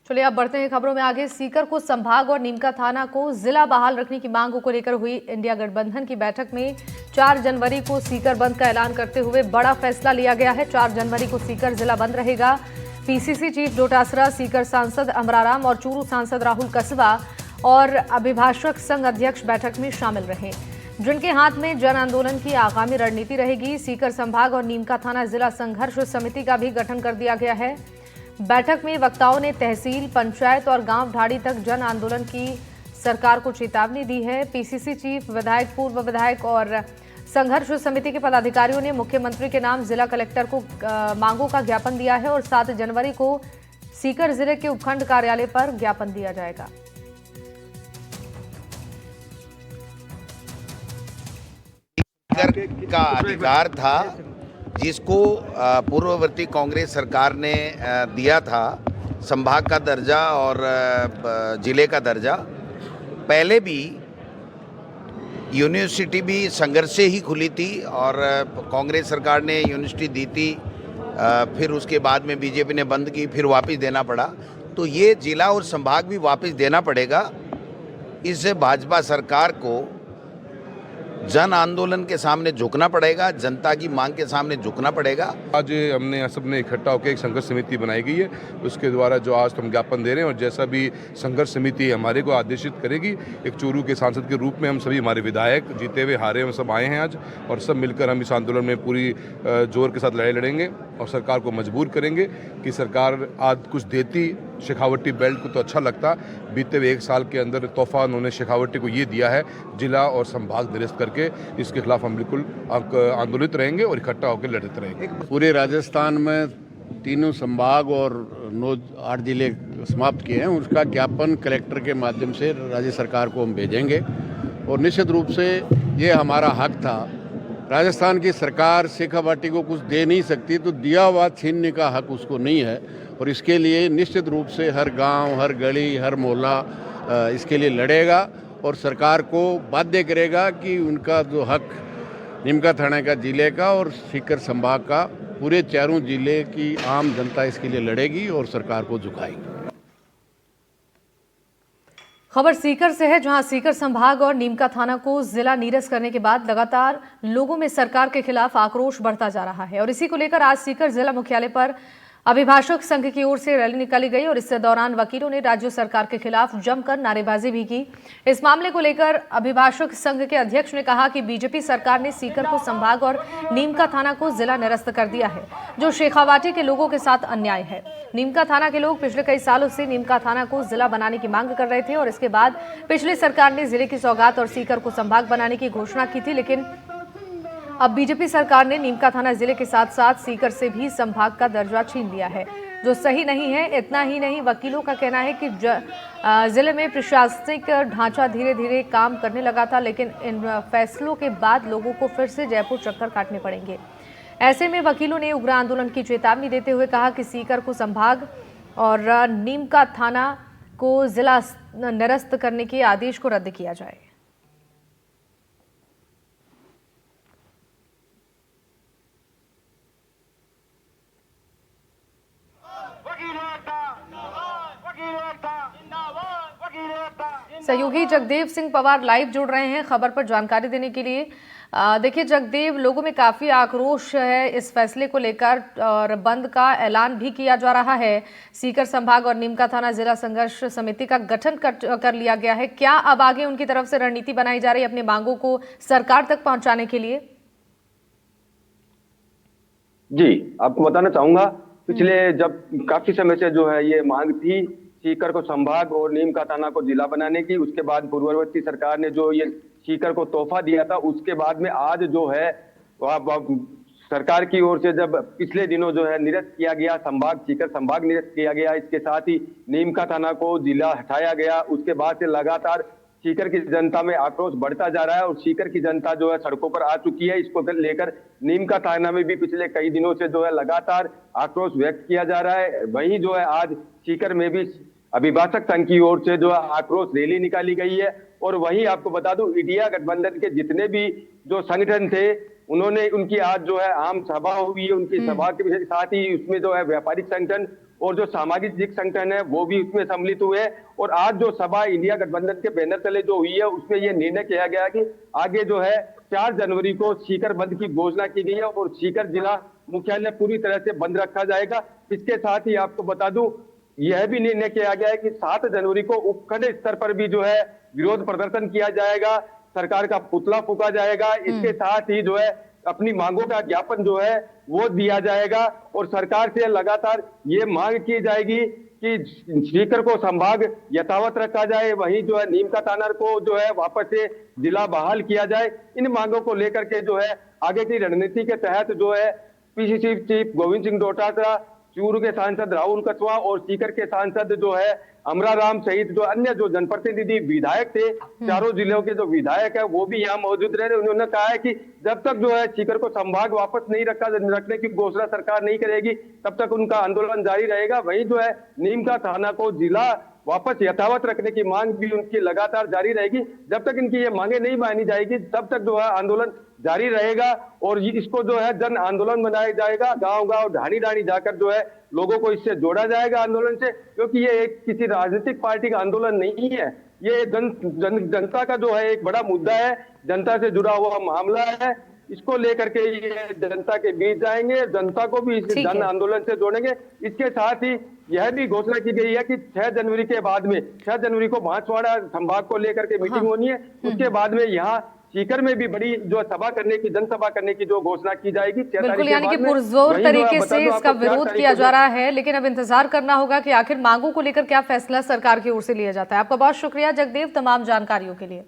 चलिए अब बढ़ते हैं खबरों में आगे। सीकर को संभाग और नीमका थाना को जिला बहाल रखने की मांग को लेकर हुई इंडिया गठबंधन की बैठक में 4 जनवरी को सीकर बंद का ऐलान करते हुए बड़ा फैसला लिया गया है। 4 जनवरी को सीकर जिला बंद रहेगा। पीसीसी चीफ डोटासरा, सीकर सांसद अमराराम और चूरू सांसद राहुल कसबा और अभिभाषक संघ अध्यक्ष बैठक में शामिल रहे, जिनके हाथ में जन आंदोलन की आगामी रणनीति रहेगी। सीकर संभाग और नीमका थाना जिला संघर्ष समिति का भी गठन कर दिया गया है। बैठक में वक्ताओं ने तहसील, पंचायत और गांव ढाड़ी तक जन आंदोलन की सरकार को चेतावनी दी है। पीसीसी चीफ, विधायक, पूर्व विधायक और संघर्ष समिति के पदाधिकारियों ने मुख्यमंत्री के नाम जिला कलेक्टर को मांगों का ज्ञापन दिया है और 7 जनवरी को सीकर जिले के उपखंड कार्यालय पर ज्ञापन दिया जाएगा। का अधिकार था जिसको पूर्ववर्ती कांग्रेस सरकार ने दिया था, संभाग का दर्जा और जिले का दर्जा। पहले भी यूनिवर्सिटी भी संघर्ष से ही खुली थी और कांग्रेस सरकार ने यूनिवर्सिटी दी थी, फिर उसके बाद में बीजेपी ने बंद की, फिर वापस देना पड़ा। तो ये जिला और संभाग भी वापस देना पड़ेगा। इससे भाजपा सरकार को जन आंदोलन के सामने झुकना पड़ेगा, जनता की मांग के सामने झुकना पड़ेगा। आज हमने सबने इकट्ठा होकर एक संघर्ष समिति बनाई गई है, उसके द्वारा जो आज हम ज्ञापन दे रहे हैं और जैसा भी संघर्ष समिति हमारे को आदेशित करेगी, एक चूरू के सांसद के रूप में हम सभी, हमारे विधायक जीते हुए हारे हम सब आए हैं आज, और सब मिलकर हम इस आंदोलन में पूरी जोर के साथ लड़ाई लड़ेंगे और सरकार को मजबूर करेंगे कि सरकार आज कुछ देती शेखावटी बेल्ट को तो अच्छा लगता। बीते हुए 1 साल के अंदर तोहफा उन्होंने शेखावटी को ये दिया है, जिला और संभाग निरस्त करके इसके खिलाफ हम बिल्कुल आंदोलित रहेंगे और इकट्ठा होकर लड़ते रहेंगे। पूरे राजस्थान में 3 संभाग और 8 जिले समाप्त किए हैं, उसका ज्ञापन कलेक्टर के माध्यम से राज्य सरकार को हम भेजेंगे और निश्चित रूप से ये हमारा हक था। राजस्थान की सरकार शेखावाटी को कुछ दे नहीं सकती, तो दिया हुआ छीनने का हक उसको नहीं है और इसके लिए निश्चित रूप से हर गांव, हर गली, हर मोहल्ला इसके लिए लड़ेगा और सरकार को बाध्य करेगा कि उनका जो हक नीमका थाना का, जिले का और सीकर संभाग का, पूरे 4 जिले की आम जनता इसके लिए लड़ेगी और सरकार को झुकाएगी। खबर सीकर से है, जहां सीकर संभाग और नीमका थाना को जिला नीरस्त करने के बाद लगातार लोगों में सरकार के खिलाफ आक्रोश बढ़ता जा रहा है और इसी को लेकर आज सीकर जिला मुख्यालय पर अभिभाषक संघ की ओर से रैली निकाली गई और इस दौरान वकीलों ने राज्य सरकार के खिलाफ जमकर नारेबाजी भी की। इस मामले को लेकर अभिभाषक संघ के अध्यक्ष ने कहा कि बीजेपी सरकार ने सीकर को संभाग और नीमका थाना को जिला निरस्त कर दिया है, जो शेखावाटी के लोगों के साथ अन्याय है। नीमका थाना के लोग पिछले कई सालों से नीमका थाना को जिला बनाने की मांग कर रहे थे और इसके बाद पिछली सरकार ने जिले की सौगात और सीकर को संभाग बनाने की घोषणा की थी, लेकिन अब बीजेपी सरकार ने नीमका थाना जिले के साथ साथ सीकर से भी संभाग का दर्जा छीन लिया है, जो सही नहीं है। इतना ही नहीं, वकीलों का कहना है कि जिले में प्रशासनिक ढांचा धीरे धीरे काम करने लगा था, लेकिन इन फैसलों के बाद लोगों को फिर से जयपुर चक्कर काटने पड़ेंगे। ऐसे में वकीलों ने उग्र आंदोलन की चेतावनी देते हुए कहा कि सीकर को संभाग और नीमका थाना को जिला निरस्त करने के आदेश को रद्द किया जाए। सहयोगी जगदेव सिंह पवार लाइव जुड़ रहे हैं खबर पर जानकारी देने के लिए। देखिए जगदेव, लोगों में काफी आक्रोश है इस फैसले को लेकर और बंद का ऐलान भी किया जा रहा है। सीकर संभाग और नीमका थाना जिला संघर्ष समिति का गठन कर लिया गया है। क्या अब आगे उनकी तरफ से रणनीति बनाई जा रही है अपनी मांगों को सरकार तक पहुंचाने के लिए? जी, आपको बताना चाहूंगा, पिछले जब काफी समय से जो है ये मांग थी सीकर को संभाग और नीमका थाना को जिला बनाने की, उसके बाद पूर्ववर्ती सरकार ने जो ये सीकर को तोहफा दिया था, उसके बाद में आज जो है सरकार की ओर से जब पिछले दिनों जो है निरस्त किया गया संभाग, सीकर संभाग निरस्त किया गया, इसके साथ ही नीमका थाना को जिला हटाया गया। उसके बाद से लगातार सीकर की जनता में आक्रोश बढ़ता जा रहा है और सीकर की जनता जो है सड़कों पर आ चुकी है। इसको लेकर नीमका थाना में भी पिछले कई दिनों से जो है लगातार आक्रोश व्यक्त किया जा रहा है। वहीं जो है आज सीकर में भी अभिभाषक संघ की ओर से जो है आक्रोश रैली निकाली गई है और वहीं आपको बता दूं, इंडिया गठबंधन के जितने भी जो संगठन थे उन्होंने उनकी आज जो है आम सभा हुई है। उनकी सभा के साथ ही उसमें जो है व्यापारिक संगठन और जो सामाजिक संगठन है वो भी उसमें सम्मिलित हुए। और आज जो सभा इंडिया गठबंधन के बैनर तले जो हुई है उसमें ये निर्णय किया गया कि आगे जो है 4 जनवरी को सीकर बंद की घोषणा की गई है और सीकर जिला मुख्यालय पूरी तरह से बंद रखा जाएगा। इसके साथ ही आपको बता दूं, यह भी निर्णय किया गया है कि 7 जनवरी को उपखंड स्तर पर भी जो है विरोध प्रदर्शन किया जाएगा, सरकार का पुतला फूंका जाएगा। इसके साथ ही जो है अपनी मांगों का ज्ञापन जो है वो दिया जाएगा और सरकार से लगातार ये मांग की जाएगी कि सीकर को संभाग यथावत रखा जाए, वहीं जो है नीम का थाना को जो है वापस से जिला बहाल किया जाए। इन मांगों को लेकर के जो है आगे की रणनीति के तहत जो है पीसीसी चीफ गोविंद सिंह डोटासरा, चूरू के सांसद राहुल कछवा और सीकर के सांसद जो है अमरा राम सहित जो अन्य जो जनप्रतिनिधि विधायक थे, चारों जिलों के जो विधायक है वो भी यहाँ मौजूद रहे। उन्होंने कहा है कि जब तक जो है सीकर को संभाग वापस नहीं रखने की घोषणा सरकार नहीं करेगी तब तक उनका आंदोलन जारी रहेगा। वहीं जो है नीम का थाना को जिला वापस यथावत रखने की मांग भी उनकी लगातार जारी रहेगी। जब तक इनकी ये मांगे नहीं मानी जाएगी तब तक जो है आंदोलन जारी रहेगा और इसको जो है जन आंदोलन बनाया जाएगा। गांव-गांव, ढाणी-ढाणी जाकर जो है लोगों को इससे जोड़ा जाएगा आंदोलन से, क्योंकि ये एक किसी राजनीतिक पार्टी का आंदोलन नहीं है। ये जनता का जो है एक बड़ा मुद्दा है, जनता से जुड़ा हुआ मामला है। इसको लेकर के ये जनता के बीच जाएंगे, जनता को भी इस जन आंदोलन से जोड़ेंगे। इसके साथ ही यह भी घोषणा की गई है कि 6 जनवरी के बाद में 6 जनवरी को बांसवाड़ा संभाग को लेकर के मीटिंग होनी है। उसके बाद में यहाँ सीकर में भी बड़ी जो सभा करने की, जनसभा करने की जो घोषणा की जाएगी। बिल्कुल, यानी कि पुरजोर तरीके से इसका विरोध किया जा रहा है, लेकिन अब इंतजार करना होगा कि आखिर मांगों को लेकर क्या फैसला सरकार की ओर से लिया जाता है। आपका बहुत शुक्रिया जगदेव तमाम जानकारियों के लिए।